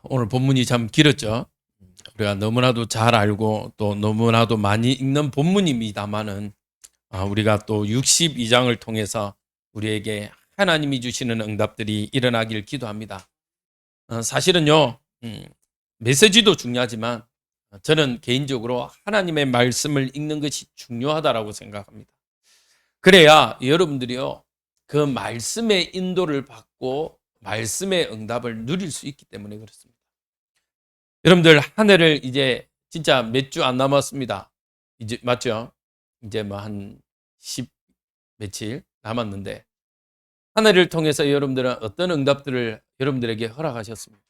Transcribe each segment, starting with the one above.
오늘 본문이 참 길었죠. 우리가 너무나도 잘 알고 또 너무나도 많이 읽는 본문입니다만은 우리가 또 62장을 통해서 우리에게 하나님이 주시는 응답들이 일어나길 기도합니다. 사실은요, 메시지도 중요하지만 저는 개인적으로 하나님의 말씀을 읽는 것이 중요하다라고 생각합니다. 그래야 여러분들이요, 그 말씀의 인도를 받고 말씀의 응답을 누릴 수 있기 때문에 그렇습니다. 여러분들 한 해를 이제 진짜 몇 주 안 남았습니다. 이제 맞죠? 이제 뭐 한 10 며칠 남았는데 한 해를 통해서 여러분들은 어떤 응답들을 여러분들에게 허락하셨습니까?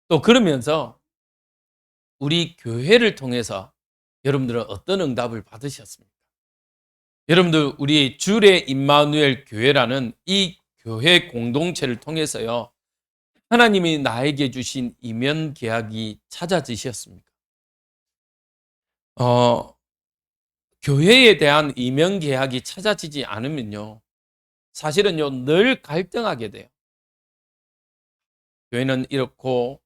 또 그러면서 우리 교회를 통해서 여러분들은 어떤 응답을 받으셨습니까? 여러분들 우리 주의 임마누엘 교회라는 이 교회 공동체를 통해서요. 하나님이 나에게 주신 이면 계약이 찾아지셨습니까? 교회에 대한 이면 계약이 찾아지지 않으면요. 사실은요, 늘 갈등하게 돼요. 교회는 이렇고,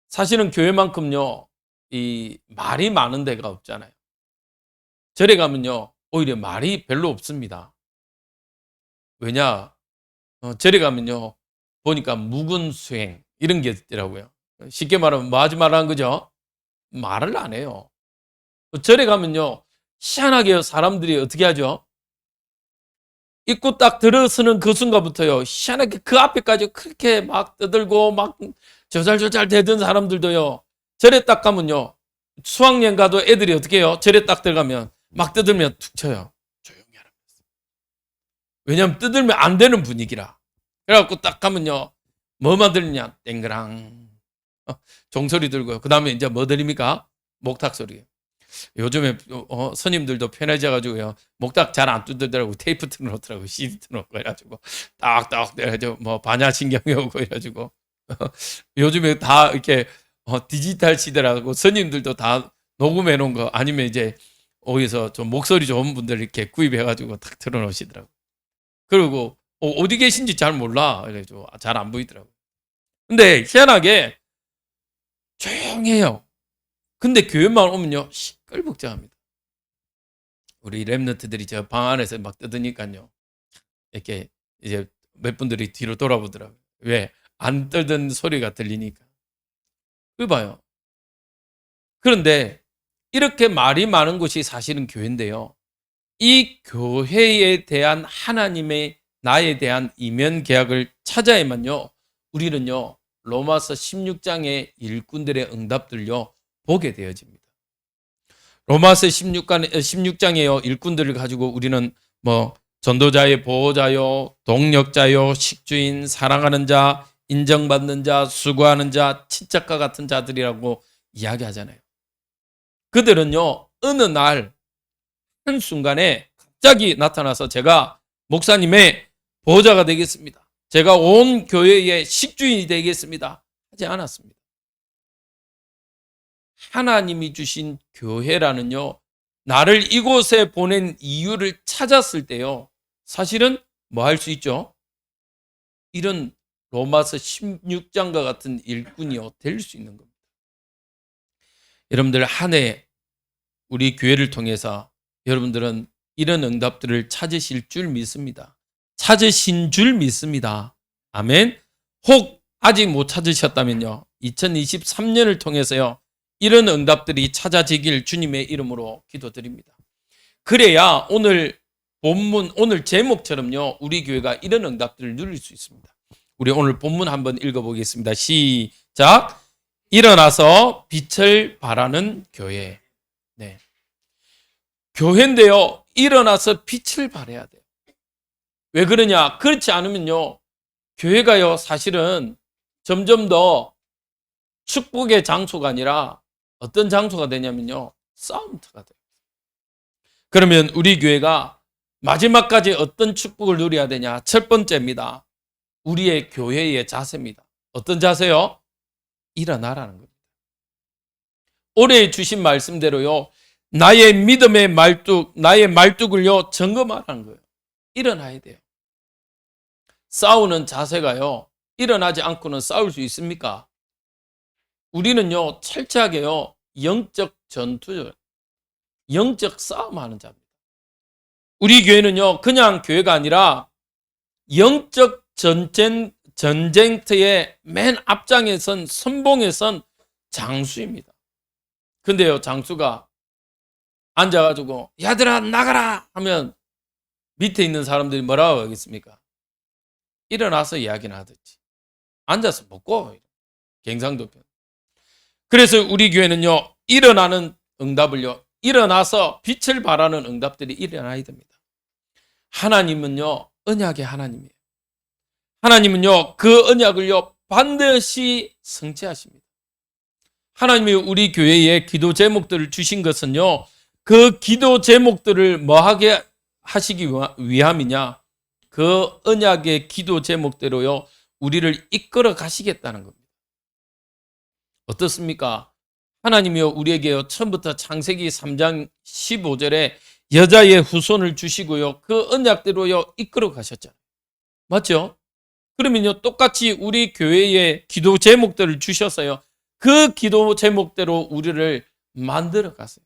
사실은 교회만큼요, 이 말이 많은 데가 없잖아요. 절에 가면요, 오히려 말이 별로 없습니다. 왜냐? 절에 가면요, 보니까 묵은 수행, 이런 게 있더라고요. 쉽게 말하면 뭐 하지 말라는 거죠? 말을 안 해요. 절에 가면요, 희한하게 사람들이 어떻게 하죠? 입구 딱 들어서는 그 순간부터요, 희한하게 그 앞에까지 그렇게 막 떠들고 막 저잘저잘 대던 사람들도요, 절에 딱 가면요, 수학여행 가도 애들이 어떻게 해요? 절에 딱 들어가면 막 떠들면 툭 쳐요. 조용히 하라고. 왜냐면 떠들면 안 되는 분위기라. 그래갖고 딱 가면요, 뭐만 들리냐? 땡그랑. 종소리 들고요. 그 다음에 이제 뭐 들립니까? 목탁 소리. 요즘에 스님들도 편해져가지고요, 목탁 잘 안 두들더라고. 테이프 틀어놓더라고. CD 틀어놓고 해가지고 딱딱 해가지고 뭐 반야신경이 오고 해가지고 요즘에 다 이렇게 디지털 시대라고 스님들도 다 녹음해 놓은 거 아니면 이제 어디서 좀 목소리 좋은 분들 이렇게 구입해가지고 딱 틀어놓으시더라고. 그리고 어디 계신지 잘 몰라. 그래가지고 잘 안 보이더라고. 근데 희한하게 조용해요. 근데 교회만 오면요, 시끌벅적합니다. 우리 랩너트들이 저 방 안에서 막 떠드니까요, 이렇게 이제 몇 분들이 뒤로 돌아보더라고요. 왜? 안 떠든 소리가 들리니까. 그 봐요. 그런데 이렇게 말이 많은 곳이 사실은 교회인데요. 이 교회에 대한 하나님의 나에 대한 이면 계약을 찾아야만요, 우리는요, 로마서 16장의 일꾼들의 응답들요, 보게 되어집니다. 로마서 16장에요, 일꾼들을 가지고 우리는 뭐 전도자의 보호자요, 동력자요, 식주인, 사랑하는 자, 인정받는 자, 수고하는 자, 친척과 같은 자들이라고 이야기하잖아요. 그들은요, 어느 날 한순간에 갑자기 나타나서 제가 목사님의 보호자가 되겠습니다, 제가 온 교회의 식주인이 되겠습니다, 하지 않았습니다. 하나님이 주신 교회라는요, 나를 이곳에 보낸 이유를 찾았을 때요, 사실은 뭐 할 수 있죠? 이런 로마서 16장과 같은 일꾼이요, 될 수 있는 겁니다. 여러분들 한 해 우리 교회를 통해서 여러분들은 이런 응답들을 찾으실 줄 믿습니다. 찾으신 줄 믿습니다. 아멘. 혹 아직 못 찾으셨다면요, 2023년을 통해서요, 이런 응답들이 찾아지길 주님의 이름으로 기도드립니다. 그래야 오늘 본문, 오늘 제목처럼요, 우리 교회가 이런 응답들을 누릴 수 있습니다. 우리 오늘 본문 한번 읽어보겠습니다. 시작. 일어나서 빛을 발하는 교회. 네. 교회인데요, 일어나서 빛을 발해야 돼요. 왜 그러냐? 그렇지 않으면요, 교회가요, 사실은 점점 더 축복의 장소가 아니라 어떤 장소가 되냐면요, 싸움터가 돼요. 그러면 우리 교회가 마지막까지 어떤 축복을 누려야 되냐? 첫 번째입니다. 우리의 교회의 자세입니다. 어떤 자세요? 일어나라는 겁니다. 올해 주신 말씀대로요, 나의 믿음의 말뚝, 나의 말뚝을요, 점검하라는 거예요. 일어나야 돼요. 싸우는 자세가요, 일어나지 않고는 싸울 수 있습니까? 우리는요, 철저하게요, 영적 전투, 영적 싸움하는 자입니다. 우리 교회는요, 그냥 교회가 아니라 영적 전쟁터의 맨 앞장에 선, 선봉에 선 장수입니다. 근데요, 장수가 앉아가지고 야들아 나가라 하면 밑에 있는 사람들이 뭐라고 하겠습니까? 일어나서 이야기나 하든지 앉아서 먹고 갱상도편. 그래서 우리 교회는요, 일어나는 응답을요, 일어나서 빛을 발하는 응답들이 일어나야 됩니다. 하나님은요, 언약의 하나님이에요. 하나님은요, 그 언약을요, 반드시 성취하십니다. 하나님이 우리 교회에 기도 제목들을 주신 것은요, 그 기도 제목들을 뭐하게 하시기 위함이냐? 그 언약의 기도 제목대로요, 우리를 이끌어 가시겠다는 겁니다. 어떻습니까? 하나님이요, 우리에게요, 처음부터 창세기 3장 15절에 여자의 후손을 주시고요, 그 언약대로요, 이끌어 가셨잖아요. 맞죠? 그러면요, 똑같이 우리 교회에 기도 제목들을 주셔서요, 그 기도 제목대로 우리를 만들어 가세요.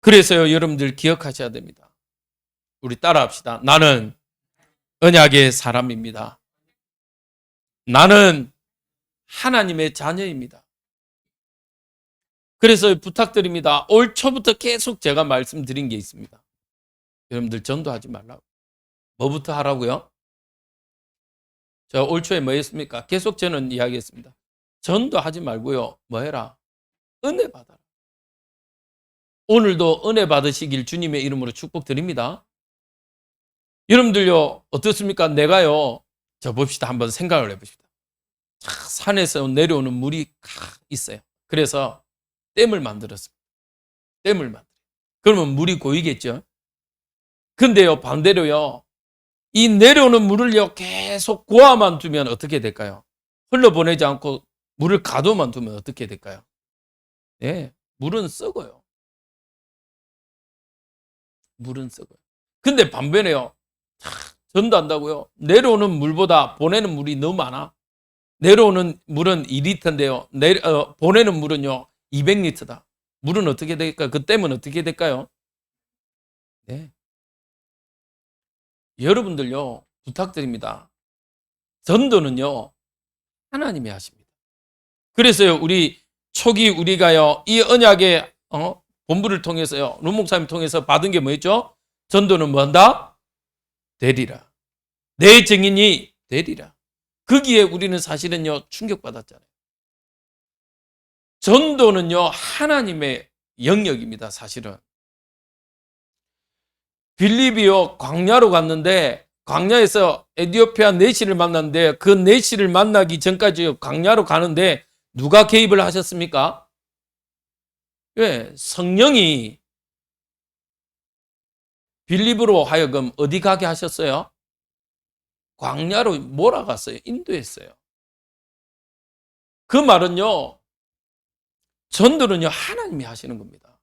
그래서요, 여러분들 기억하셔야 됩니다. 우리 따라합시다. 나는 언약의 사람입니다. 나는 하나님의 자녀입니다. 그래서 부탁드립니다. 올 초부터 계속 제가 말씀드린 게 있습니다. 여러분들 전도하지 말라고. 뭐부터 하라고요? 저 올 초에 뭐 했습니까? 계속 저는 이야기했습니다. 전도하지 말고요. 뭐 해라? 은혜 받아라. 오늘도 은혜 받으시길 주님의 이름으로 축복드립니다. 여러분들요, 어떻습니까? 내가요, 저 봅시다. 한번 생각을 해봅시다. 산에서 내려오는 물이 있어요. 그래서 댐을 만들었습니다. 댐을 만들어요. 그러면 물이 고이겠죠? 근데요, 반대로요, 이 내려오는 물을요, 계속 고아만 두면 어떻게 될까요? 흘러보내지 않고 물을 가둬만 두면 어떻게 될까요? 네, 물은 썩어요. 물은 썩어요. 근데 반면에요, 전도한다고요, 내려오는 물보다 보내는 물이 너무 많아. 내려오는 물은 2리터인데요, 보내는 물은요, 200리터다. 물은 어떻게 될까요? 그 댐은 어떻게 될까요? 네. 여러분들요, 부탁드립니다. 전도는요, 하나님이 하십니다. 그래서요, 우리 초기 우리가요, 이 언약의 본부를 통해서요, 론 목사님 통해서 받은 게 뭐였죠? 전도는 뭐한다? 되리라. 내 증인이 되리라. 거기에 우리는 사실은요, 충격받았잖아요. 전도는요, 하나님의 영역입니다, 사실은. 빌립이요, 광야로 갔는데, 광야에서 에티오피아 내시를 만났는데, 그 내시를 만나기 전까지 광야로 가는데 누가 개입을 하셨습니까? 왜? 성령이 빌립으로 하여금 어디 가게 하셨어요? 광야로 몰아갔어요. 인도했어요. 그 말은요, 전도는요, 하나님이 하시는 겁니다.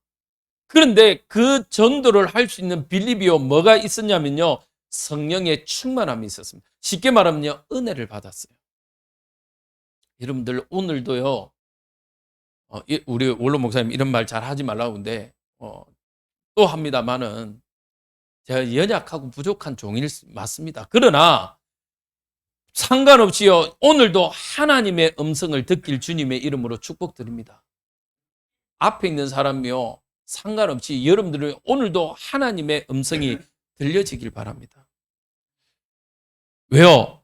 그런데 그 전도를 할 수 있는 빌립이요, 뭐가 있었냐면요, 성령의 충만함이 있었습니다. 쉽게 말하면요, 은혜를 받았어요. 여러분들 오늘도요, 우리 원로 목사님 이런 말 잘 하지 말라고 하는데 또 합니다만은 제가 연약하고 부족한 종일 맞습니다. 그러나 상관없이요, 오늘도 하나님의 음성을 듣길 주님의 이름으로 축복드립니다. 앞에 있는 사람이요, 상관없이 여러분들은 오늘도 하나님의 음성이 들려지길 바랍니다. 왜요?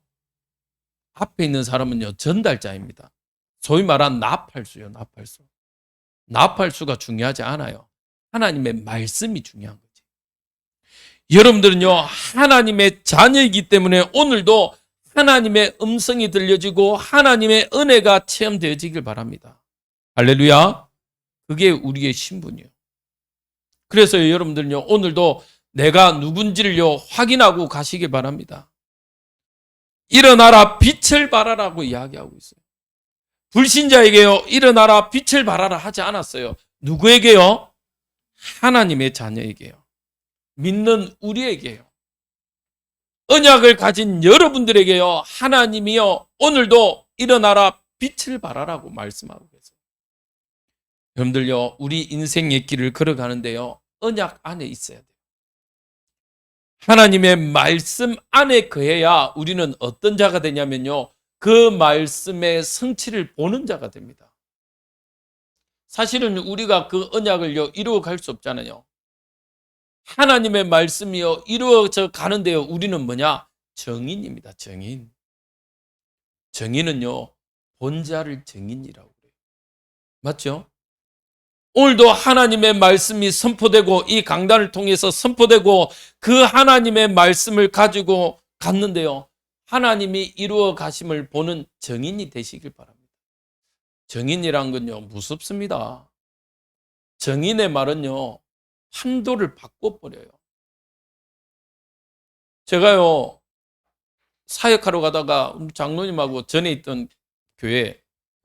앞에 있는 사람은요, 전달자입니다. 소위 말한 나팔수요, 나팔수. 나팔수가 중요하지 않아요. 하나님의 말씀이 중요한 거지. 여러분들은요, 하나님의 자녀이기 때문에 오늘도 하나님의 음성이 들려지고 하나님의 은혜가 체험되어지길 바랍니다. 할렐루야. 그게 우리의 신분이에요. 그래서 여러분들은요, 오늘도 내가 누군지를요, 확인하고 가시기 바랍니다. 일어나라, 빛을 발하라고 이야기하고 있어요. 불신자에게요, 일어나라, 빛을 발하라 하지 않았어요. 누구에게요? 하나님의 자녀에게요. 믿는 우리에게요. 언약을 가진 여러분들에게요, 하나님이요, 오늘도 일어나라 빛을 발하라고 말씀하고 계세요. 여러분들요, 우리 인생의 길을 걸어가는데요, 언약 안에 있어야 돼요. 하나님의 말씀 안에 거해야 우리는 어떤 자가 되냐면요, 그 말씀의 성취를 보는 자가 됩니다. 사실은 우리가 그 언약을요, 이루어갈 수 없잖아요. 하나님의 말씀이요, 이루어져 가는데요, 우리는 뭐냐? 정인입니다. 정인. 정인은요, 본자를 정인이라고 그래요. 맞죠? 오늘도 하나님의 말씀이 선포되고 이 강단을 통해서 선포되고 그 하나님의 말씀을 가지고 갔는데요, 하나님이 이루어 가심을 보는 정인이 되시길 바랍니다. 정인이란 건요, 무섭습니다. 정인의 말은요, 판도를 바꿔버려요. 제가요, 사역하러 가다가 장로님하고 전에 있던 교회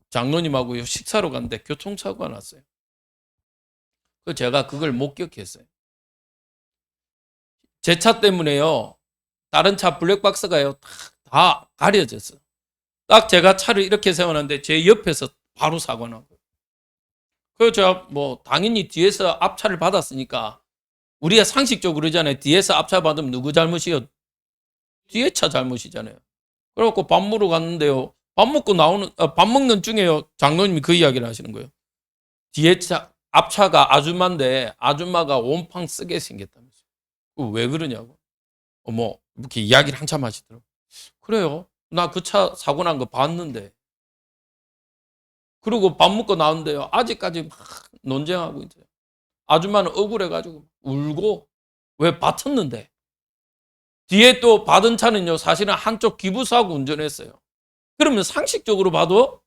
장로님하고 식사로 갔는데 교통사고가 났어요. 제가 그걸 목격했어요. 제 차 때문에요, 다른 차 블랙박스가요, 다 가려졌어요. 딱 제가 차를 이렇게 세워놨는데 제 옆에서 바로 사고 난 거예요. 그래서 제가 뭐 당연히 뒤에서 앞차를 받았으니까, 우리가 상식적으로 그러잖아요. 뒤에서 앞차 받으면 누구 잘못이요? 뒤에 차 잘못이잖아요. 그래갖고 밥 먹으러 갔는데요, 밥 먹는 중에요, 장로님이 그 이야기를 하시는 거예요. 뒤에 차, 앞차가 아줌마인데 아줌마가 온팡 쓰게 생겼다면서요. 왜 그러냐고. 뭐 이렇게 이야기를 한참 하시더라고요. 그래요, 나 그 차 사고 난 거 봤는데. 그리고 밥 먹고 나오는데요, 아직까지 막 논쟁하고 있어요. 아줌마는 억울해가지고 울고, 왜 받쳤는데. 뒤에 또 받은 차는요, 사실은 한쪽 기부사하고 운전했어요. 그러면 상식적으로 봐도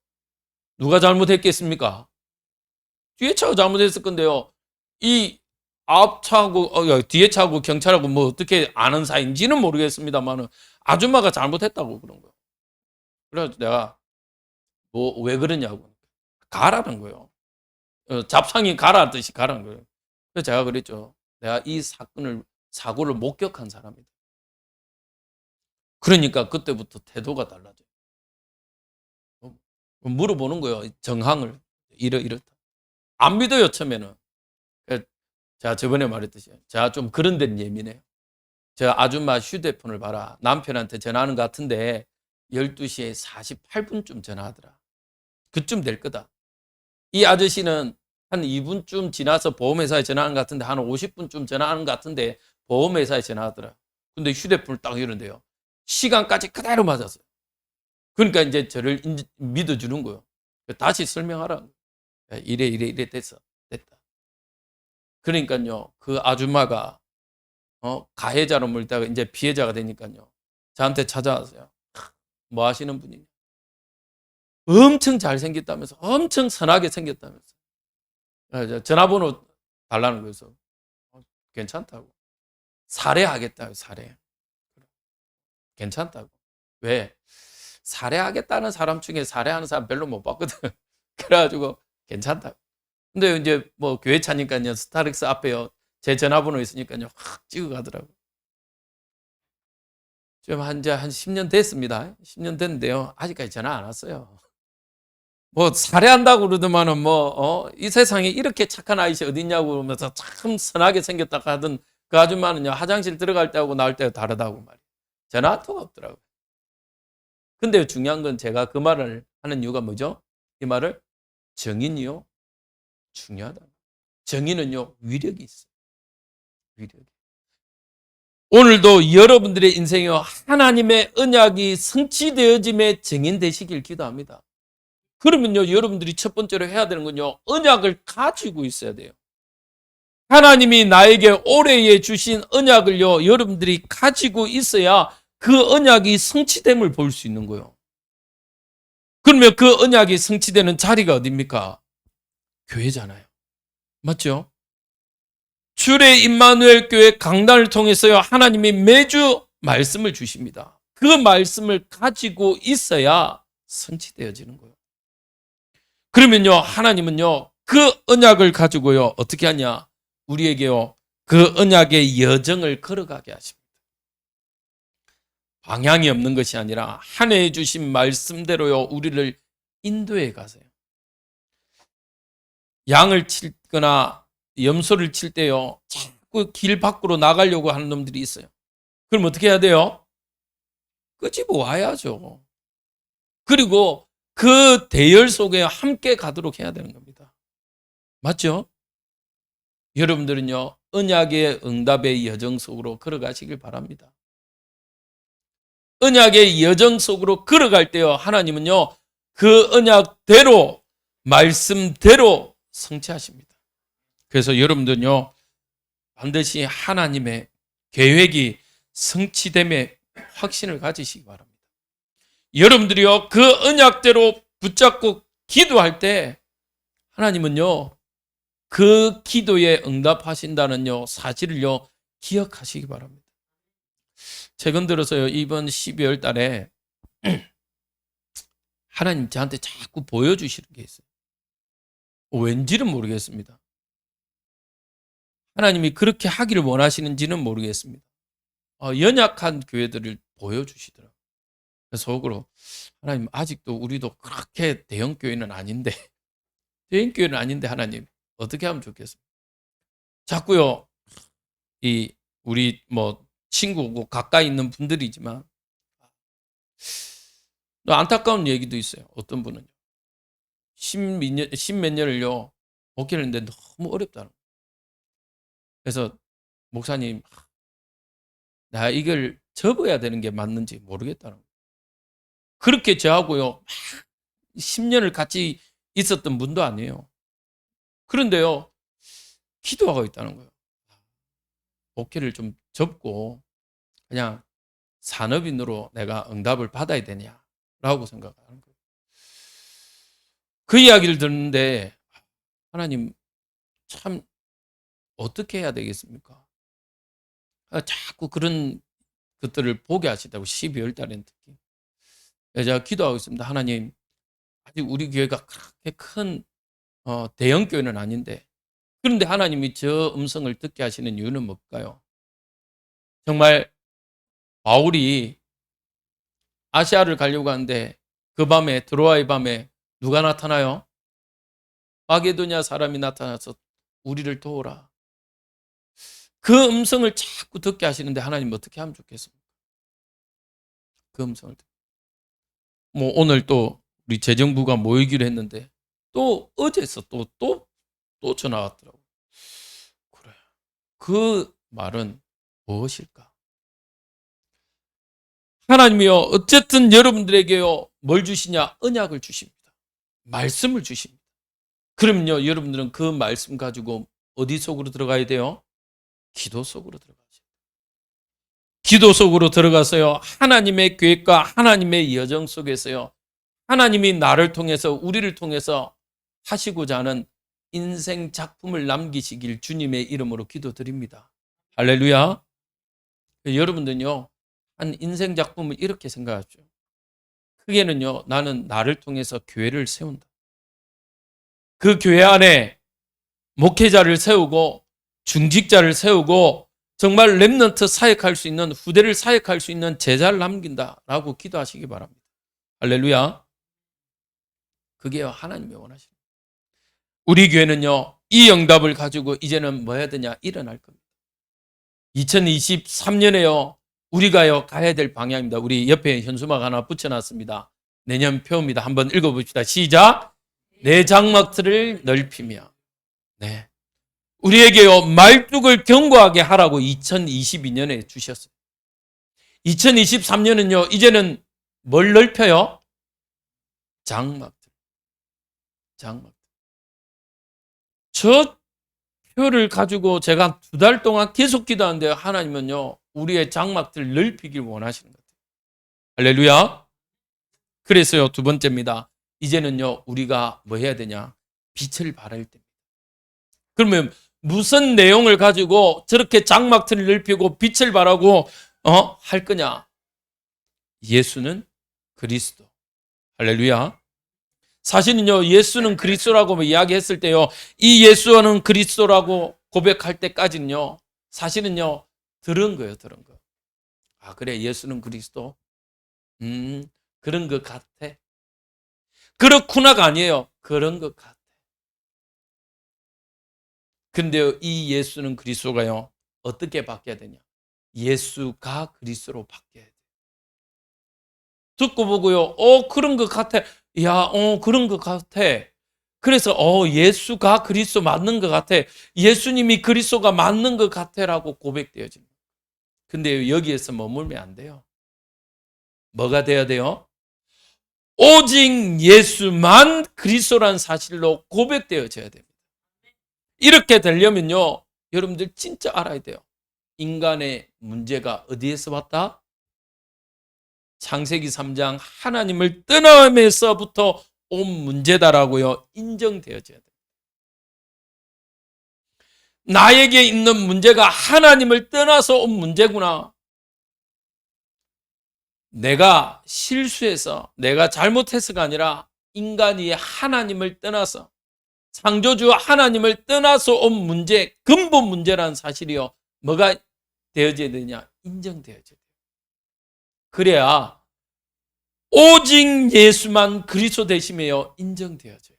누가 잘못했겠습니까? 뒤에 차가 잘못했을 건데요, 이 앞차하고 뒤에 차하고 경찰하고 뭐 어떻게 아는 사이인지는 모르겠습니다만 아줌마가 잘못했다고 그런 거예요. 그래서 내가 뭐 왜 그러냐고, 가라는 거예요. 잡상이 가라듯이 가라는 거예요. 그래서 제가 그랬죠. 내가 이 사고를 목격한 사람이다. 그러니까 그때부터 태도가 달라져요. 물어보는 거예요, 정황을. 이렇다. 안 믿어요, 처음에는. 제가 저번에 말했듯이 제가 좀 그런 데는 예민해요. 제가 아줌마 휴대폰을 봐라, 남편한테 전화하는 것 같은데 12시에 48분쯤 전화하더라. 그쯤 될 거다. 이 아저씨는 한 2분쯤 지나서 보험회사에 전화하는 것 같은데 한 50분쯤 전화하는 것 같은데 보험회사에 전화하더라. 근데 휴대폰을 딱 이러는데요, 시간까지 그대로 맞았어요. 그러니까 이제 저를 믿어주는 거예요. 다시 설명하라. 이래 됐다. 그러니까요, 그 아줌마가 가해자로 물다가 이제 피해자가 되니까요, 저한테 찾아왔어요. 뭐 하시는 분이냐? 엄청 잘생겼다면서, 엄청 선하게 생겼다면서. 전화번호 달라는 거여서 괜찮다고. 살해하겠다고. 살해. 괜찮다고. 왜? 살해하겠다는 사람 중에 살해하는 사람 별로 못 봤거든. 그래가지고 괜찮다고. 근데 이제 뭐 교회 차니까요, 스타렉스 앞에요, 제 전화번호 있으니까요, 확 찍어 가더라고. 지금 한 10년 됐습니다. 10년 됐는데요, 아직까지 전화 안 왔어요. 뭐 살해한다고 그러더만은 이 세상에 이렇게 착한 아이씨 어딨냐고 그러면서 참 선하게 생겼다 하던 그 아줌마는요, 화장실 들어갈 때하고 나올 때가 다르다고 말이에요. 전화 한 통 없더라고요. 근데 중요한 건 제가 그 말을 하는 이유가 뭐죠? 이 말을, 정인이요, 중요하다. 정의는요, 위력이 있어요. 위력이. 오늘도 여러분들의 인생에 하나님의 언약이 성취되어짐의 증인 되시길 기도합니다. 그러면요, 여러분들이 첫 번째로 해야 되는 건요, 언약을 가지고 있어야 돼요. 하나님이 나에게 올해에 주신 언약을요, 여러분들이 가지고 있어야 그 언약이 성취됨을 볼 수 있는 거예요. 그러면 그 언약이 성취되는 자리가 어디입니까? 교회잖아요. 맞죠? 주의 임마누엘 교회 강단을 통해서요, 하나님이 매주 말씀을 주십니다. 그 말씀을 가지고 있어야 성취되어지는 거예요. 그러면요, 하나님은요, 그 언약을 가지고요, 어떻게 하냐? 우리에게요, 그 언약의 여정을 걸어가게 하십니다. 방향이 없는 것이 아니라 한 해 주신 말씀대로요 우리를 인도해 가세요. 양을 칠거나 염소를 칠 때요 자꾸 길 밖으로 나가려고 하는 놈들이 있어요. 그럼 어떻게 해야 돼요? 끄집어 와야죠. 그리고 그 대열 속에 함께 가도록 해야 되는 겁니다. 맞죠? 여러분들은요 언약의 응답의 여정 속으로 걸어가시길 바랍니다. 언약의 여정 속으로 걸어갈 때요 하나님은요 그 언약대로 말씀대로 성취하십니다. 그래서 여러분들은요 반드시 하나님의 계획이 성취됨에 확신을 가지시기 바랍니다. 여러분들이요 그 언약대로 붙잡고 기도할 때 하나님은요 그 기도에 응답하신다는요 사실을요 기억하시기 바랍니다. 최근 들어서요 이번 12월 달에 하나님 저한테 자꾸 보여주시는 게 있어요. 왠지는 모르겠습니다. 하나님이 그렇게 하기를 원하시는지는 모르겠습니다. 연약한 교회들을 보여주시더라고요. 그래서 속으로 하나님 아직도 우리도 그렇게 대형 교회는 아닌데 대형 교회는 아닌데 하나님 어떻게 하면 좋겠습니까? 자꾸요 이 우리 뭐 친구고 가까이 있는 분들이지만 안타까운 얘기도 있어요. 어떤 분은요 십몇 년을요 목회를 했는데 너무 어렵다는 거예요. 그래서 목사님 나 이걸 접어야 되는 게 맞는지 모르겠다는 거예요. 그렇게 저하고요 10년을 같이 있었던 분도 아니에요. 그런데요 기도하고 있다는 거예요. 목회를 좀 접고 그냥 산업인으로 내가 응답을 받아야 되냐라고 생각하는 거예요. 그 이야기를 듣는데 하나님 참 어떻게 해야 되겠습니까? 자꾸 그런 것들을 보게 하시다고 12월 달에는 특히 제가 기도하고 있습니다. 하나님 아직 우리 교회가 그렇게 큰 대형 교회는 아닌데 그런데 하나님이 저 음성을 듣게 하시는 이유는 뭘까요? 정말 바울이 아시아를 가려고 하는데 그 밤에 드로아의 밤에 누가 나타나요? 마게도냐 사람이 나타나서 우리를 도우라. 그 음성을 자꾸 듣게 하시는데 하나님 어떻게 하면 좋겠습니까? 그 음성을 듣고. 뭐 오늘 또 우리 재정부가 모이기로 했는데 또 어제서 또 전화 왔더라고요. 그래. 그 말은 무엇일까? 하나님이요 어쨌든 여러분들에게요 뭘 주시냐? 언약을 주십니다. 말씀을 주십니다. 그럼요 여러분들은 그 말씀 가지고 어디 속으로 들어가야 돼요? 기도 속으로 들어가죠. 기도 속으로 들어가서요 하나님의 계획과 하나님의 여정 속에서요 하나님이 나를 통해서 우리를 통해서 하시고자 하는 인생 작품을 남기시길 주님의 이름으로 기도드립니다. 할렐루야. 여러분들은요 한 인생 작품을 이렇게 생각하죠. 크게는요 나는 나를 통해서 교회를 세운다. 그 교회 안에 목회자를 세우고 중직자를 세우고 정말 렘넌트 사역할 수 있는 후대를 사역할 수 있는 제자를 남긴다라고 기도하시기 바랍니다. 할렐루야. 그게 하나님이 원하시는 거예요. 우리 교회는요 이 응답을 가지고 이제는 뭐 해야 되냐? 일어날 겁니다. 2023년에요 우리가요 가야 될 방향입니다. 우리 옆에 현수막 하나 붙여놨습니다. 내년 표입니다. 한번 읽어봅시다. 시작. 내 장막들을 넓히며. 네. 우리에게요 말뚝을 견고하게 하라고 2022년에 주셨어요. 2023년은요 이제는 뭘 넓혀요? 장막들. 저 표를 가지고 제가 2달 동안 계속 기도하는데 하나님은요 우리의 장막들을 넓히길 원하시는 것 같아요. 할렐루야. 그래서요 두 번째입니다. 이제는요 우리가 뭐 해야 되냐? 빛을 발할 때입니다. 그러면 무슨 내용을 가지고 저렇게 장막틀을 넓히고 빛을 발하고 할 거냐? 예수는 그리스도. 할렐루야. 사실은요 예수는 그리스도라고 이야기했을 때요 이 예수는 그리스도라고 고백할 때까지는요 사실은요 들은 거예요. 아, 그래, 예수는 그리스도? 그런 것 같아. 그렇구나가 아니에요. 그런 것 같아. 근데 이 예수는 그리스도가요, 어떻게 바뀌어야 되냐? 예수가 그리스도로 바뀌어야 돼. 듣고 보고요, 그런 것 같아. 야, 그런 것 같아. 그래서, 예수가 그리스도 맞는 것 같아. 예수님이 그리스도가 맞는 것 같아라고 고백되어집니다. 근데 여기에서 머물면 안 돼요. 뭐가 돼야 돼요? 오직 예수만 그리스도라는 사실로 고백되어져야 됩니다. 이렇게 되려면요, 여러분들 진짜 알아야 돼요. 인간의 문제가 어디에서 왔다? 창세기 3장 하나님을 떠남에서부터 온 문제다라고요, 인정되어져야 돼요. 나에게 있는 문제가 하나님을 떠나서 온 문제구나. 내가 실수해서, 내가 잘못해서가 아니라 인간이 하나님을 떠나서, 창조주 하나님을 떠나서 온 문제, 근본 문제라는 사실이요, 뭐가 되어져야 되냐? 인정되어져야 돼요. 그래야 오직 예수만 그리스도 되심이요, 인정되어져요.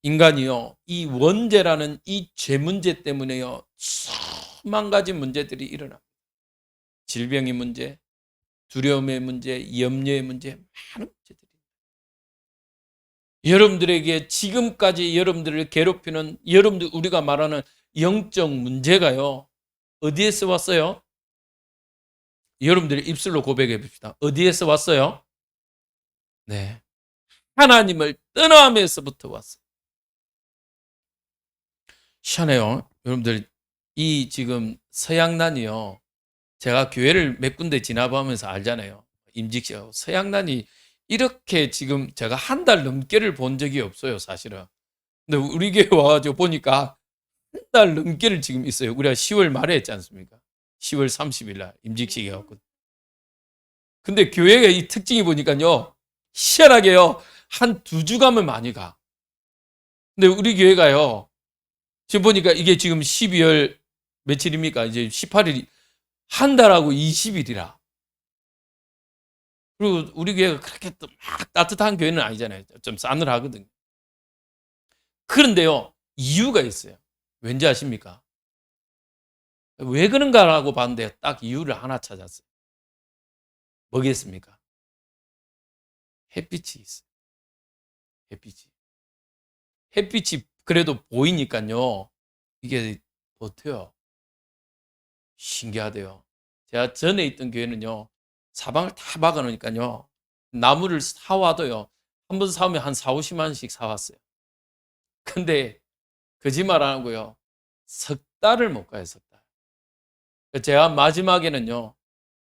인간이요, 이 원죄라는 이 죄 문제 때문에요, 수만 가지 문제들이 일어납니다. 질병의 문제, 두려움의 문제, 염려의 문제, 많은 문제들이. 여러분들에게 지금까지 여러분들을 괴롭히는, 여러분들 우리가 말하는 영적 문제가요, 어디에서 왔어요? 여러분들이 입술로 고백해 봅시다. 어디에서 왔어요? 네, 하나님을 떠남에서부터 왔어요. 희한해요. 여러분들, 이 지금 서양난이요, 제가 교회를 몇 군데 지나보면서 알잖아요. 임직시하고 서양난이 이렇게 지금 제가 한 달 넘게를 본 적이 없어요, 사실은. 근데 우리 교회 와가지고 보니까 한 달 넘게를 지금 있어요. 우리가 10월 말에 했지 않습니까? 10월 30일 날 임직식 해갖고. 근데 교회의 이 특징이 보니까요, 희한하게요, 한 2주 가면 많이 가. 근데 우리 교회가요, 지금 보니까 이게 지금 12월 며칠입니까? 이제 18일, 한 달하고 20일이라. 그리고 우리 교회가 그렇게 또 막 따뜻한 교회는 아니잖아요. 좀 싸늘하거든요. 그런데요, 이유가 있어요. 왠지 아십니까? 왜 그런가라고 봤는데 딱 이유를 하나 찾았어요. 뭐겠습니까? 햇빛이 있어요. 햇빛이. 햇빛이 그래도 보이니까요, 이게 버텨요. 신기하대요. 제가 전에 있던 교회는요, 사방을 다 막아놓으니까요, 나무를 사와도요, 한 번 사오면 한 4, 50만 원씩 사왔어요. 근데 거짓말 안 하고요, 석 달을 못 가요, 석 달. 제가 마지막에는요,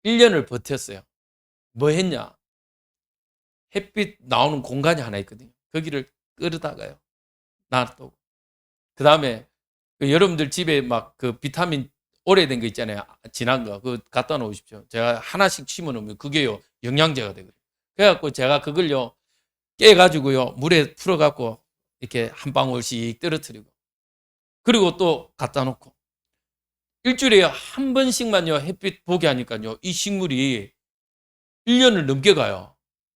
1년을 버텼어요. 뭐 했냐? 햇빛 나오는 공간이 하나 있거든요. 거기를 끌어다가요, 놔두고. 그 다음에 여러분들 집에 막 그 비타민 오래된 거 있잖아요. 진한 거. 그거 갖다 놓으십시오. 제가 하나씩 심어 놓으면 그게요, 영양제가 되거든요. 그래갖고 제가 그걸요, 깨가지고요, 물에 풀어갖고 이렇게 한 방울씩 떨어뜨리고, 그리고 또 갖다 놓고, 일주일에 한 번씩만요, 햇빛 보게 하니까요, 이 식물이 1년을 넘게 가요.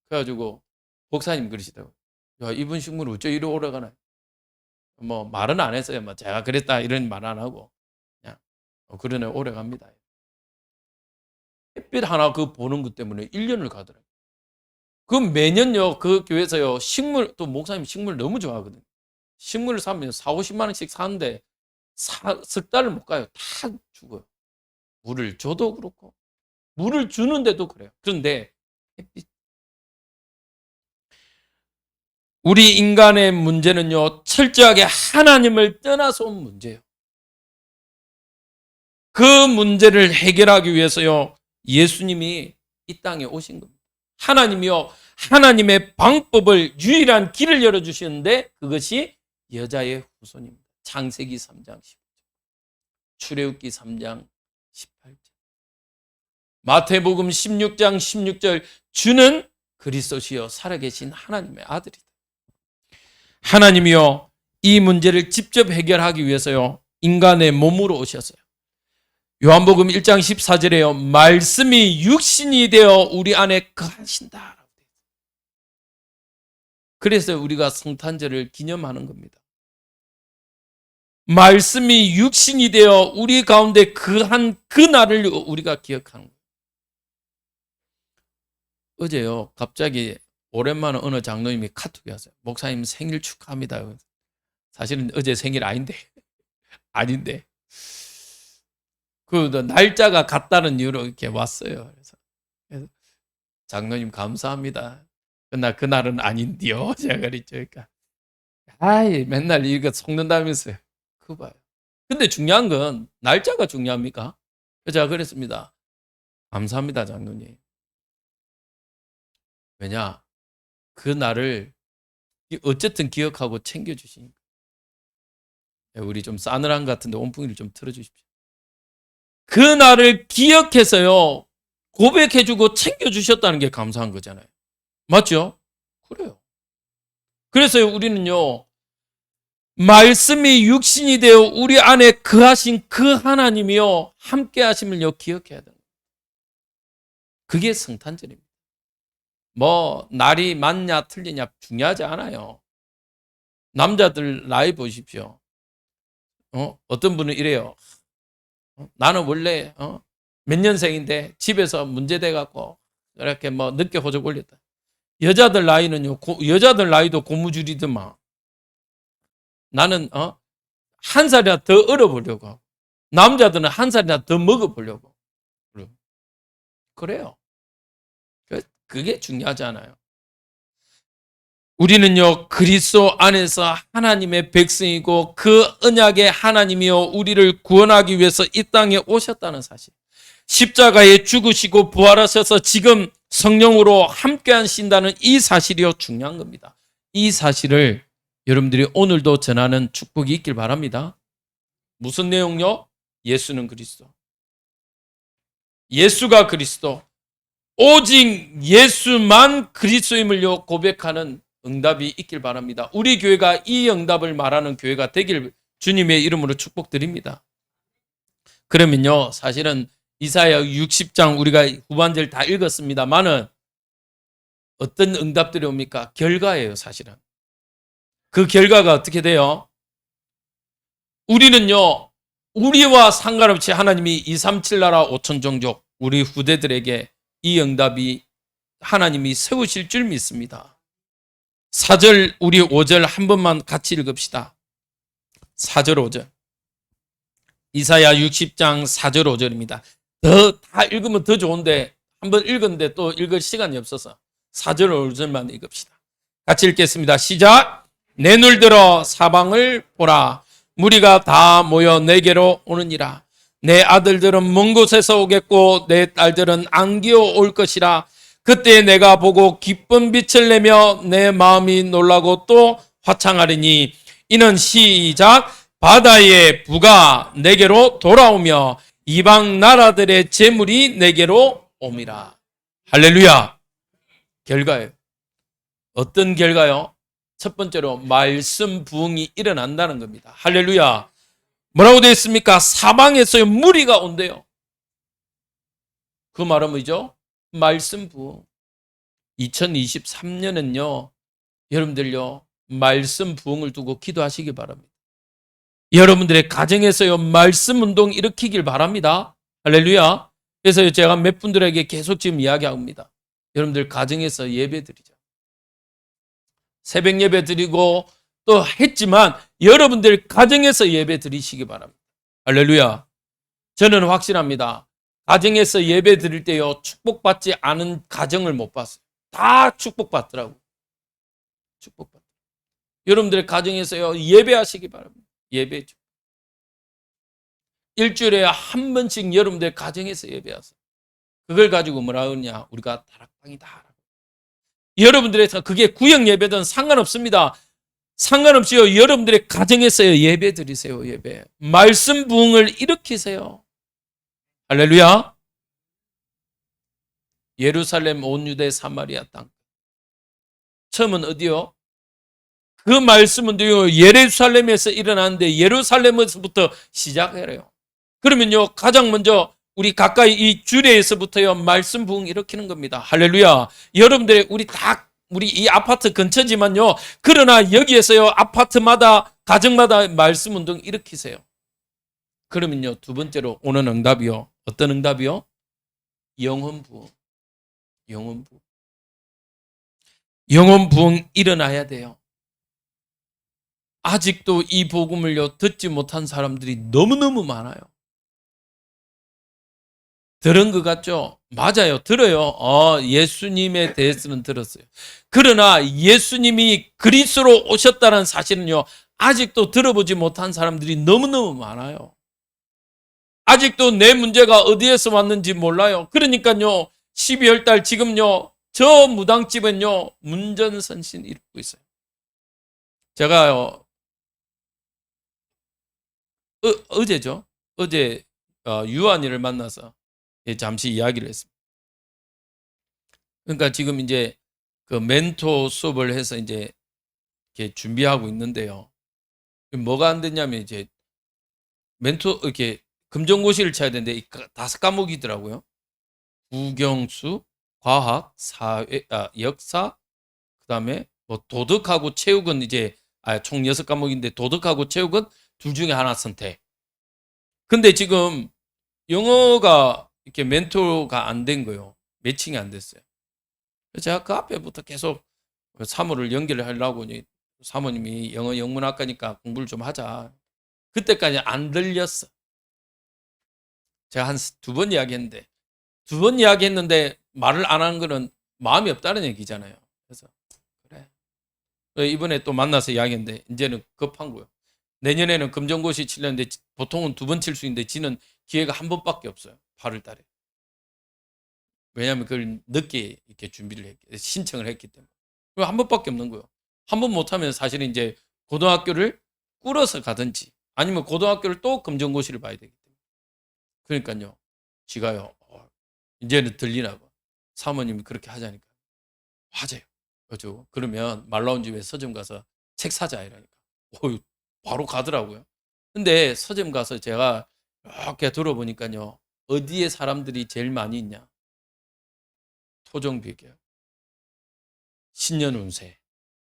그래가지고 목사님 그러시더라고요. 야, 이번 식물 어째 이리 오래 가나? 뭐 말은 안 했어요. 뭐 제가 그랬다 이런 말 안 하고 그냥 그러네, 오래 갑니다. 햇빛 하나 그 보는 것 때문에 1년을 가더라고요. 그 매년요, 그 교회에서요, 식물, 또 목사님 식물 너무 좋아하거든요. 식물을 사면 4, 50만 원씩 사는데 석 달을 못 가요. 다 죽어요. 물을 줘도 그렇고, 물을 주는데도 그래요. 그런데 햇빛, 우리 인간의 문제는요, 철저하게 하나님을 떠나서 온 문제예요. 그 문제를 해결하기 위해서요, 예수님이 이 땅에 오신 겁니다. 하나님이요, 하나님의 방법을, 유일한 길을 열어주시는데 그것이 여자의 후손입니다. 창세기 3장 15절, 출애굽기 3장 18절, 마태복음 16장 16절, 주는 그리스도시요 살아계신 하나님의 아들이다. 하나님이요, 이 문제를 직접 해결하기 위해서요, 인간의 몸으로 오셨어요. 요한복음 1장 14절에요. 말씀이 육신이 되어 우리 안에 거하신다. 그래서 우리가 성탄절을 기념하는 겁니다. 말씀이 육신이 되어 우리 가운데 거한 그날을 우리가 기억하는 거예요. 어제요, 갑자기 오랜만에 어느 장로님이 카톡이 왔어요. 목사님 생일 축하합니다. 사실은 어제 생일 아닌데 그 날짜가 같다는 이유로 이렇게 왔어요. 그래서 장로님 감사합니다. 그날은 아닌데요. 제가 그랬죠. 그러니까 맨날 이거 속는다면서요. 그거 봐요. 근데 중요한 건 날짜가 중요합니까? 제가 그랬습니다. 감사합니다, 장로님. 왜냐? 그 날을 어쨌든 기억하고 챙겨주시니까. 우리 좀 싸늘한 것 같은데 온풍기를 좀 틀어주십시오. 그 날을 기억해서요, 고백해주고 챙겨주셨다는 게 감사한 거잖아요. 맞죠? 그래요. 그래서 우리는요, 말씀이 육신이 되어 우리 안에 거하신 그 하나님이요, 함께 하심을요, 기억해야 됩니다. 그게 성탄절입니다. 날이 맞냐 틀리냐 중요하지 않아요. 남자들 나이 보십시오. 어떤 분은 이래요. 나는 원래 몇 년생인데 집에서 문제돼 갖고 이렇게 늦게 호적 올렸다. 여자들 나이는요, 여자들 나이도 고무줄이더만. 나는 한 살이나 더 얼어보려고 하고, 남자들은 한 살이나 더 먹어보려고. 그래요. 그게 중요하지 않아요. 우리는요, 그리스도 안에서 하나님의 백성이고 그 언약의 하나님이요, 우리를 구원하기 위해서 이 땅에 오셨다는 사실. 십자가에 죽으시고 부활하셔서 지금 성령으로 함께 하신다는 이 사실이요, 중요한 겁니다. 이 사실을 여러분들이 오늘도 전하는 축복이 있길 바랍니다. 무슨 내용요? 예수는 그리스도. 예수가 그리스도. 오직 예수만 그리스도임을요, 고백하는 응답이 있길 바랍니다. 우리 교회가 이 응답을 말하는 교회가 되길 주님의 이름으로 축복드립니다. 그러면요, 사실은 이사야 60장 우리가 후반절 다 읽었습니다만은 어떤 응답들이 옵니까? 결과예요, 사실은. 그 결과가 어떻게 돼요? 우리는요, 우리와 상관없이 하나님이 237 나라 5천 종족 우리 후대들에게 이 응답이 하나님이 세우실 줄 믿습니다. 4절 우리 5절 한 번만 같이 읽읍시다. 4절 5절. 이사야 60장 4절 5절입니다. 다 읽으면 더 좋은데 한번 읽었는데 또 읽을 시간이 없어서 4절 5절만 읽읍시다. 같이 읽겠습니다. 시작. 내 눈을 들어 사방을 보라. 무리가 다 모여 내게로 오느니라. 내 아들들은 먼 곳에서 오겠고 내 딸들은 안기어 올 것이라. 그때 내가 보고 기쁜 빛을 내며 내 마음이 놀라고 또 화창하리니 이는 시작. 바다의 부가 내게로 돌아오며 이방 나라들의 재물이 내게로 옴이라. 할렐루야. 결과예요. 어떤 결과요? 첫 번째로 말씀 부흥이 일어난다는 겁니다. 할렐루야. 뭐라고 되어 있습니까? 사방에서 무리가 온대요. 그 말은 뭐죠? 말씀 부흥. 2023년은요, 여러분들요, 말씀 부흥을 두고 기도하시기 바랍니다. 여러분들의 가정에서요, 말씀 운동 일으키길 바랍니다. 할렐루야. 그래서 제가 몇 분들에게 계속 지금 이야기합니다. 여러분들 가정에서 예배 드리자. 새벽 예배 드리고 또 했지만 여러분들 가정에서 예배 드리시기 바랍니다. 할렐루야. 저는 확신합니다. 가정에서 예배 드릴 때요, 축복받지 않은 가정을 못 봤어요. 다 축복받더라고요. 축복받더라고요. 여러분들의 가정에서요, 예배하시기 바랍니다. 예배. 일주일에 한 번씩 여러분들 가정에서 예배하세요. 그걸 가지고 뭐라 그러냐? 우리가 다락방이다. 여러분들에서 그게 구역 예배든 상관없습니다. 상관없이요, 여러분들의 가정에서 예배 드리세요. 예배. 말씀 부흥을 일으키세요. 할렐루야. 예루살렘 온 유대 사마리아 땅. 처음은 어디요? 그 말씀은 예루살렘에서 일어나는데 예루살렘에서부터 시작해요. 그러면요, 가장 먼저 우리 가까이 이 주례에서부터요, 말씀 부흥 일으키는 겁니다. 할렐루야. 여러분들의 우리 이 아파트 근처지만요, 그러나 여기에서요, 아파트마다, 가정마다 말씀 운동 일으키세요. 그러면요, 두 번째로 오는 응답이요. 어떤 응답이요? 영혼 부흥. 영혼 부흥. 영혼 부흥 일어나야 돼요. 아직도 이 복음을요, 듣지 못한 사람들이 너무너무 많아요. 들은 것 같죠? 맞아요. 들어요. 예수님에 대해서는 들었어요. 그러나 예수님이 그리스도로 오셨다는 사실은요, 아직도 들어보지 못한 사람들이 너무너무 많아요. 아직도 내 문제가 어디에서 왔는지 몰라요. 그러니까요, 12월 달 지금요, 저 무당집은요, 문전선신 이루고 있어요. 제가요, 어제죠? 어제 유한이를 만나서 잠시 이야기를 했습니다. 그러니까 지금 이제 그 멘토 수업을 해서 이제 이렇게 준비하고 있는데요. 뭐가 안 됐냐면 이제 멘토 이렇게 금전고시를 쳐야 되는데 5과목이더라고요. 국영수, 과학, 사회, 역사, 그다음에 뭐 도덕하고 체육은 이제 총 6과목인데 도덕하고 체육은 둘 중에 하나 선택. 근데 지금 영어가 이렇게 멘토가 안 된 거예요. 매칭이 안 됐어요. 그래서 제가 그 앞에부터 계속 사모를 연결을 하려고 사모님이 영어 영문학과니까 공부를 좀 하자. 그때까지 안 들렸어. 제가 한 2번 이야기했는데, 2번 이야기했는데 말을 안 하는 거는 마음이 없다는 얘기잖아요. 그래서 그래. 이번에 또 만나서 이야기했는데 이제는 급한 거예요. 내년에는 금전고시 치려는데 보통은 2번 칠 수 있는데 지는 기회가 한 번밖에 없어요. 8월 달에. 왜냐하면 그걸 늦게 이렇게 신청을 했기 때문에. 한 번밖에 없는 거예요. 한 번 못하면 사실은 이제 고등학교를 꾸려서 가든지 아니면 고등학교를 또 금전고시를 봐야 되기 때문에. 그러니까요, 지가요, 이제는 들리나 봐. 사모님이 그렇게 하자니까. 맞아요. 그죠? 그러면 말 나온 집에 서점 가서 책 사자 이러니까. 바로 가더라고요. 근데 서점 가서 제가 이렇게 들어보니까요, 어디에 사람들이 제일 많이 있냐? 토종비결, 신년운세.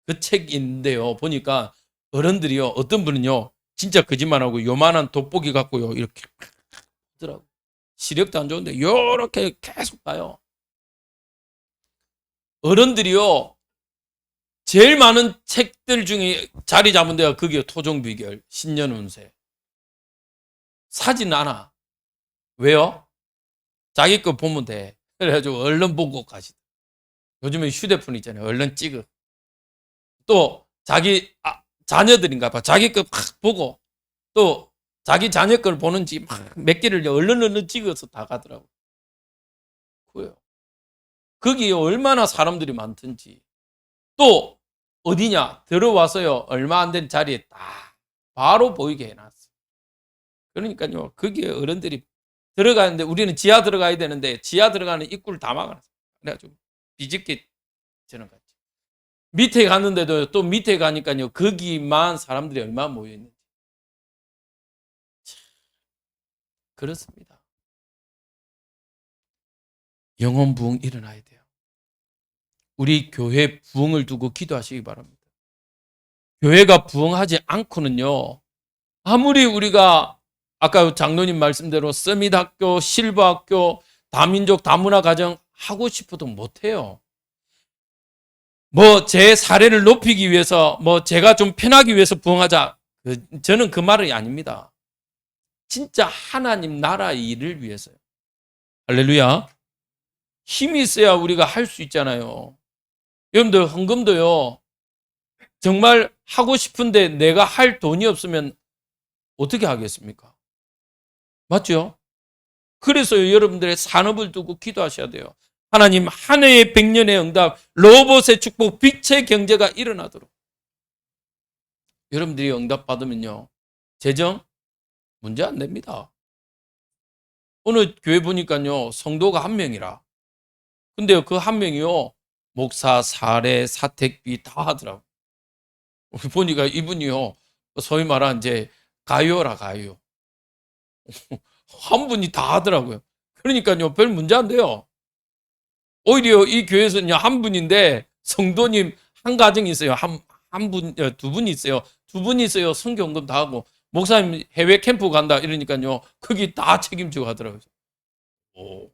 그 책인데요. 보니까 어른들이요, 어떤 분은요, 진짜 거짓말하고 요만한 돋보기 갖고요, 이렇게 하더라고. 시력도 안 좋은데 요렇게 계속 봐요. 어른들이요, 제일 많은 책들 중에 자리 잡은 데가 그게요. 토종비결, 신년운세. 사진 않아. 왜요? 자기 거 보면 돼. 그래가지고 얼른 보고 가시다. 요즘에 휴대폰 있잖아요. 얼른 찍어. 또 자기 자녀들인가 봐. 자기 거 막 보고 또 자기 자녀 걸 보는지 막 몇 개를 얼른 찍어서 다 가더라고. 그래요. 거기에 얼마나 사람들이 많든지. 또 어디냐? 들어와서요. 얼마 안 된 자리에 딱 바로 보이게 해놨어. 그러니까요. 거기에 어른들이 들어가는데 우리는 지하 들어가야 되는데 지하 들어가는 입구를 다 막아놨어. 그래가지고 뒤집게 저는 갔지. 밑에 갔는데도 또 밑에 가니까요. 거기만 사람들이 얼마나 모여있는지. 그렇습니다. 영혼 부흥 일어나야 돼요. 우리 교회 부흥을 두고 기도하시기 바랍니다. 교회가 부흥하지 않고는요. 아무리 우리가 아까 장로님 말씀대로 서밋학교, 실버학교, 다민족 다문화 가정 하고 싶어도 못해요. 뭐 제 사례를 높이기 위해서 뭐 제가 좀 편하기 위해서 부흥하자. 저는 그 말이 아닙니다. 진짜 하나님 나라 일을 위해서요. 할렐루야. 힘이 있어야 우리가 할 수 있잖아요. 여러분들 헌금도요. 정말 하고 싶은데 내가 할 돈이 없으면 어떻게 하겠습니까? 맞죠? 그래서 여러분들의 산업을 두고 기도하셔야 돼요. 하나님 한 해의 100년의 응답, 로봇의 축복, 빛의 경제가 일어나도록. 여러분들이 응답 받으면요. 재정 문제 안 됩니다. 오늘 교회 보니까요. 성도가 1명이라. 근데 그 1명이요. 목사, 사례, 사택비 다 하더라고. 보니까 이분이요. 소위 말하는 이제 가요라 가요. 한 분이 다 하더라고요. 그러니까요, 별 문제 안 돼요. 오히려 이 교회에서는요, 한 분인데 성도님 한 가정이 있어요. 한 분, 두 분이 있어요. 두 분이 있어요. 선교연금 다 하고. 목사님 해외 캠프 간다 이러니까요, 거기 다 책임지고 하더라고요. 오.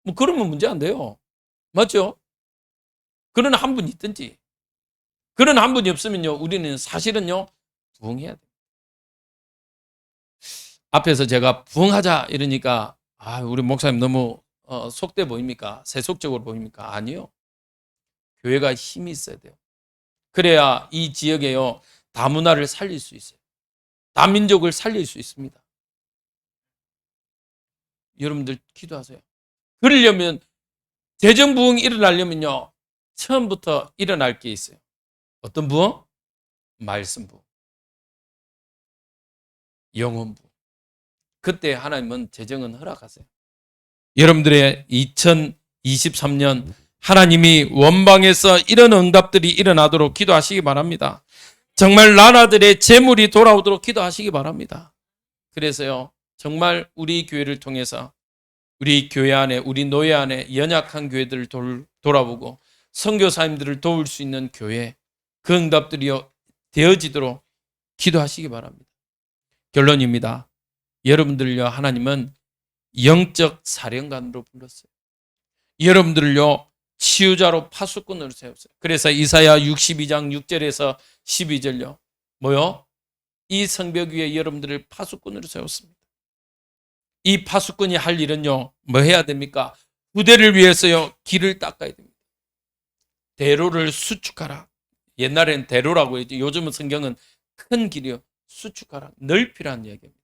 뭐 그러면 문제 안 돼요. 맞죠? 그런 한 분이 있든지. 그런 한 분이 없으면요, 우리는 사실은요, 부흥해야 돼요. 앞에서 제가 부흥하자 이러니까, 우리 목사님 너무 속돼 보입니까? 세속적으로 보입니까? 아니요. 교회가 힘이 있어야 돼요. 그래야 이 지역에요, 다문화를 살릴 수 있어요. 다민족을 살릴 수 있습니다. 여러분들 기도하세요. 그러려면, 재정 부흥이 일어나려면요, 처음부터 일어날 게 있어요. 어떤 부흥? 말씀 부흥. 영혼 부흥. 그때 하나님은 재정은 허락하세요. 여러분들의 2023년 하나님이 원방에서 이런 응답들이 일어나도록 기도하시기 바랍니다. 정말 나라들의 재물이 돌아오도록 기도하시기 바랍니다. 그래서요, 정말 우리 교회를 통해서 우리 교회 안에, 우리 노예 안에 연약한 교회들을 돌아보고 선교사님들을 도울 수 있는 교회, 그 응답들이 되어지도록 기도하시기 바랍니다. 결론입니다. 여러분들요, 하나님은 영적 사령관으로 불렀어요. 여러분들을요, 치유자로 파수꾼으로 세웠어요. 그래서 이사야 62장 6절에서 12절요, 뭐요? 이 성벽 위에 여러분들을 파수꾼으로 세웠습니다. 이 파수꾼이 할 일은요, 뭐 해야 됩니까? 후대를 위해서요, 길을 닦아야 됩니다. 대로를 수축하라. 옛날엔 대로라고 했죠. 요즘은 성경은 큰 길이요, 수축하라, 넓히라는 이야기입니다.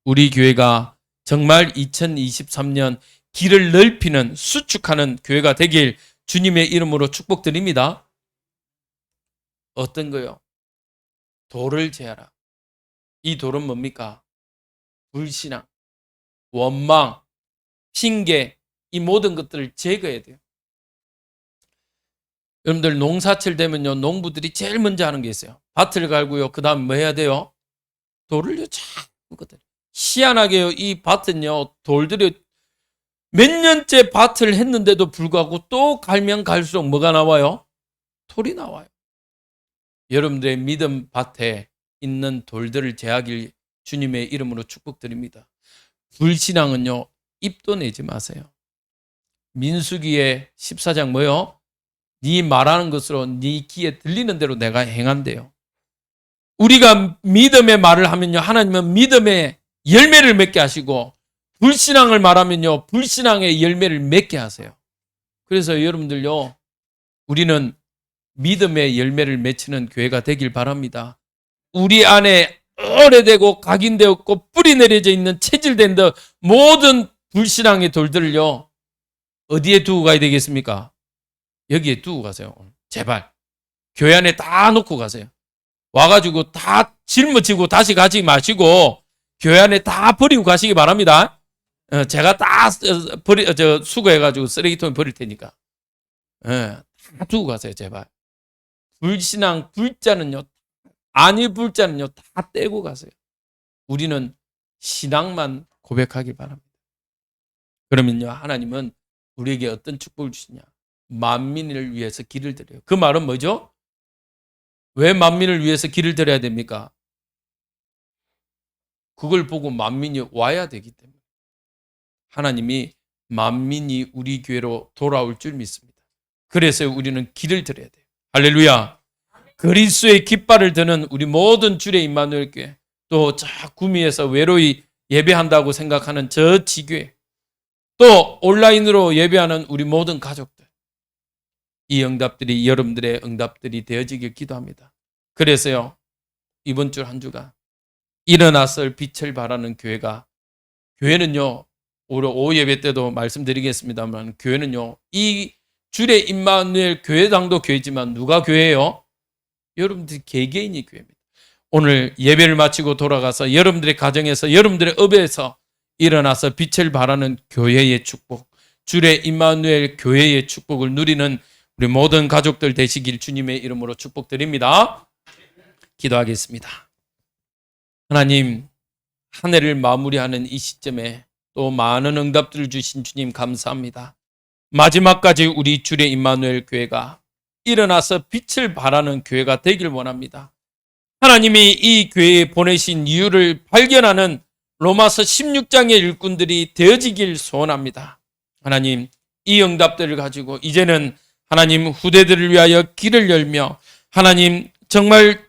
우리 교회가 정말 2023년 길을 넓히는, 수축하는 교회가 되길 주님의 이름으로 축복드립니다. 어떤 거요? 돌을 제하라. 이 돌은 뭡니까? 불신앙, 원망, 핑계, 이 모든 것들을 제거해야 돼요. 여러분들 농사철 되면요, 농부들이 제일 먼저 하는 게 있어요. 밭을 갈고요, 그 다음 뭐 해야 돼요? 돌을요, 자꾸 희한하게요, 이 밭은요, 돌들이 몇 년째 밭을 했는데도 불구하고 또 갈면 갈수록 뭐가 나와요? 돌이 나와요. 여러분들의 믿음 밭에 있는 돌들을 제하길 주님의 이름으로 축복드립니다. 불신앙은요, 입도 내지 마세요. 민수기의 14장 뭐요? 네 말하는 것으로 네 귀에 들리는 대로 내가 행한대요. 우리가 믿음의 말을 하면요, 하나님은 믿음의 열매를 맺게 하시고, 불신앙을 말하면요, 불신앙의 열매를 맺게 하세요. 그래서 여러분들요, 우리는 믿음의 열매를 맺히는 교회가 되길 바랍니다. 우리 안에 오래되고 각인되었고 뿌리 내려져 있는 체질된 모든 불신앙의 돌들을요, 어디에 두고 가야 되겠습니까? 여기에 두고 가세요. 제발 교회 안에 다 놓고 가세요. 와가지고 다 짊어지고 다시 가지 마시고 교회 안에 다 버리고 가시기 바랍니다. 제가 다 수거해가지고 쓰레기통에 버릴 테니까. 다 두고 가세요, 제발. 불신앙 불자는요, 아니 불자는요, 다 떼고 가세요. 우리는 신앙만 고백하길 바랍니다. 그러면요, 하나님은 우리에게 어떤 축복을 주시냐? 만민을 위해서 길을 드려요. 그 말은 뭐죠? 왜 만민을 위해서 길을 드려야 됩니까? 그걸 보고 만민이 와야 되기 때문에. 하나님이 만민이 우리 교회로 돌아올 줄 믿습니다. 그래서 우리는 길을 드려야 돼요. 할렐루야. 그리스도의 깃발을 드는 우리 모든 주의 임마누엘 교회, 또 저 구미에서 외로이 예배한다고 생각하는 저 지교회, 또 온라인으로 예배하는 우리 모든 가족들, 이 응답들이 여러분들의 응답들이 되어지길 기도합니다. 그래서요, 이번 주 한 주가 일어나서 빛을 발하는 교회는요, 오늘 오후 예배 때도 말씀드리겠습니다만, 교회는요, 이 주의 임마누엘 교회당도 교회지만 누가 교회예요? 여러분들 개개인이 교회입니다. 오늘 예배를 마치고 돌아가서 여러분들의 가정에서, 여러분들의 업에서 일어나서 빛을 발하는 교회의 축복, 주의 임마누엘 교회의 축복을 누리는 우리 모든 가족들 되시길 주님의 이름으로 축복드립니다. 기도하겠습니다. 하나님, 한 해를 마무리하는 이 시점에 또 많은 응답들을 주신 주님 감사합니다. 마지막까지 우리 주의 임마누엘 교회가 일어나서 빛을 발하는 교회가 되길 원합니다. 하나님이 이 교회에 보내신 이유를 발견하는 로마서 16장의 일꾼들이 되어지길 소원합니다. 하나님, 이 응답들을 가지고 이제는 하나님 후대들을 위하여 길을 열며 하나님 정말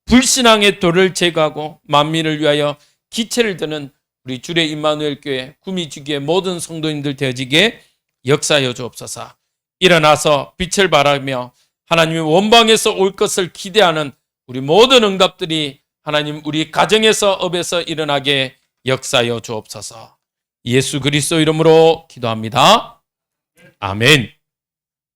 불신앙의 돌을 제거하고 만민을 위하여 기체를 드는 우리 주의 임마누엘 교회 구미주교의 모든 성도님들 되어지게 역사하여 주옵소서. 일어나서 빛을 발하며 하나님의 원방에서 올 것을 기대하는 우리 모든 응답들이 하나님 우리 가정에서 업에서 일어나게 역사하여 주옵소서. 예수 그리스도 이름으로 기도합니다. 아멘.